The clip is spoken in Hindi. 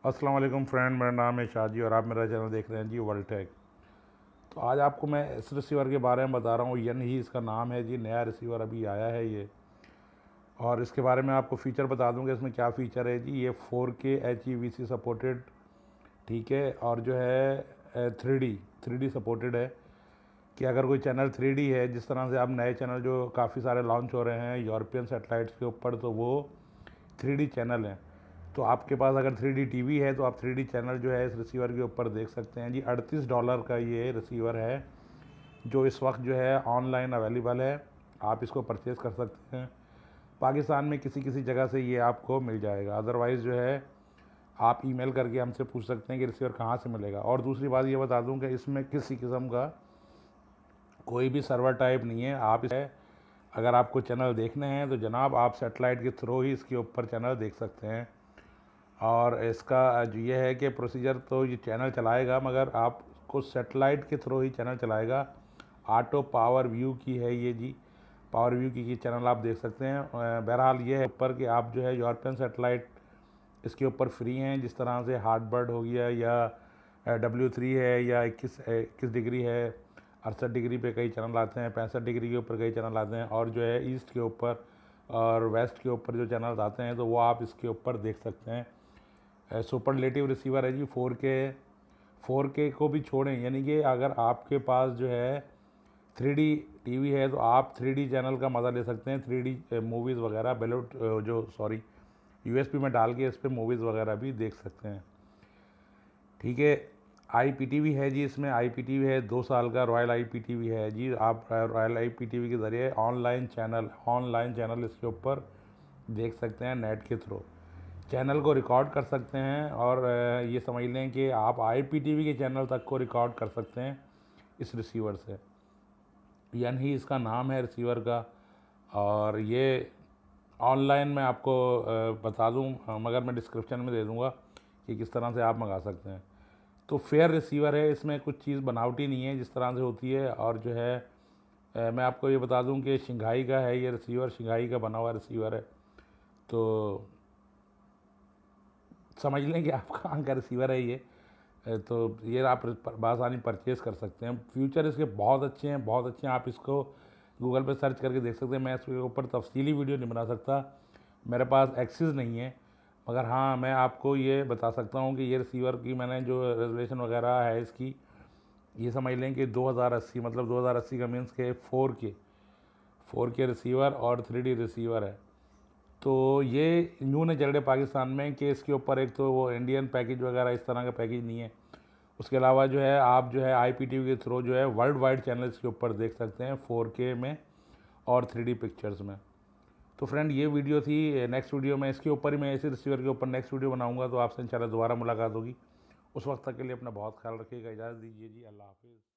अस्सलाम वालेकुम फ्रेंड, मेरा नाम है शाजी और आप मेरा चैनल देख रहे हैं जी वर्ल्ड टेक। तो आज आपको मैं इस रिसीवर के बारे में बता रहा हूँ। यन ही इसका नाम है जी। नया रिसीवर अभी आया है ये, और इसके बारे में आपको फ़ीचर बता दूँगा इसमें क्या फ़ीचर है जी। ये 4K HEVC सपोर्टेड, ठीक है, और जो है 3D सपोर्टेड है कि अगर कोई चैनल 3D है, जिस तरह से अब नए चैनल जो काफ़ी सारे लॉन्च हो रहे हैं यूरोपियन सेटेलाइट्स के ऊपर, तो वो 3D चैनल हैं। तो आपके पास अगर 3D टीवी है तो आप 3D चैनल जो है इस रिसीवर के ऊपर देख सकते हैं जी। $38 का ये रिसीवर है जो इस वक्त जो है ऑनलाइन अवेलेबल है। आप इसको परचेज़ कर सकते हैं। पाकिस्तान में किसी किसी जगह से ये आपको मिल जाएगा, अदरवाइज़ जो है आप ईमेल करके हमसे पूछ सकते हैं कि रिसीवर कहाँ से मिलेगा। और दूसरी बात ये बता दूं कि इसमें किसी किस्म का कोई भी सर्वर टाइप नहीं है। आप इसे अगर आपको चैनल देखने हैं तो जनाब आप सेटेलाइट के थ्रू ही इसके ऊपर चैनल देख सकते हैं। और इसका जो ये है कि प्रोसीजर, तो ये चैनल चलाएगा मगर आपको सेटेलाइट के थ्रू ही चैनल चलाएगा। ऑटो पावर व्यू की है ये जी। पावर व्यू की चैनल आप देख सकते हैं। बहरहाल ये है ऊपर कि आप जो है यूरोपियन सेटेलाइट इसके ऊपर फ्री हैं, जिस तरह से हार्टबर्ड हो गया या W3 है या 21 डिग्री है। 68 डिग्री पे कई चैनल आते हैं, 65 डिग्री के ऊपर कई चैनल आते हैं, और जो है ईस्ट के ऊपर और वेस्ट के ऊपर जो चैनल आते हैं तो वो आप इसके ऊपर देख सकते हैं। सुपरलेटिव रिसीवर है जी। 4K को भी छोड़ें, यानी कि अगर आपके पास जो है 3D टीवी है तो आप 3D चैनल का मज़ा ले सकते हैं। 3D मूवीज़ वगैरह USB में डाल के इस पर मूवीज़ वगैरह भी देख सकते हैं, ठीक है। IPTV है जी। इसमें IPTV है, 2 साल का रॉयल IPTV है जी। आप रॉयल IPTV के ज़रिए ऑनलाइन चैनल इसके ऊपर देख सकते हैं नेट के थ्रू। चैनल को रिकॉर्ड कर सकते हैं, और ये समझ लें कि आप IPTV के चैनल तक को रिकॉर्ड कर सकते हैं इस रिसीवर से। यानी इसका नाम है रिसीवर का। और ये ऑनलाइन मैं आपको बता दूं, मगर मैं डिस्क्रिप्शन में दे दूंगा कि किस तरह से आप मंगा सकते हैं। तो फेयर रिसीवर है, इसमें कुछ चीज़ बनावटी नहीं है जिस तरह से होती है। और जो है मैं आपको ये बता दूं कि शंघाई का है ये रिसीवर, शंघाई का बना हुआ रिसीवर है। तो समझ लें कि आप कहाँ का रिसीवर है ये। तो ये आप बासानी परचेज़ कर सकते हैं। फ्यूचर इसके बहुत अच्छे हैं, बहुत अच्छे हैं। आप इसको गूगल पे सर्च करके देख सकते हैं। मैं इसके ऊपर तफसीली वीडियो नहीं बना सकता, मेरे पास एक्सेस नहीं है। मगर हाँ, मैं आपको ये बता सकता हूँ कि ये रिसीवर की मैंने जो रेजोल्यूशन वगैरह है इसकी, ये समझ लें कि 2080, मतलब 2080 का मीन्स के 4K रिसीवर और 3D रिसीवर है। तो ये न्यू ने चल रहे पाकिस्तान में कि इसके ऊपर एक तो वो इंडियन पैकेज वगैरह इस तरह का पैकेज नहीं है। उसके अलावा जो है आप जो है IPTV के थ्रू जो है वर्ल्ड वाइड चैनल इसके ऊपर देख सकते हैं 4K में और 3D पिक्चर्स में। तो फ्रेंड, ये वीडियो थी। नेक्स्ट वीडियो में इसके ऊपर ही, मैं इसी रिसीवर के ऊपर नेक्स्ट वीडियो बनाऊंगा, तो आपसे इंशाल्लाह दोबारा मुलाकात होगी। उस वक्त तक के लिए अपना बहुत ख्याल रखिएगा। इजाज़त दीजिए जी। अल्लाह हाफिज़।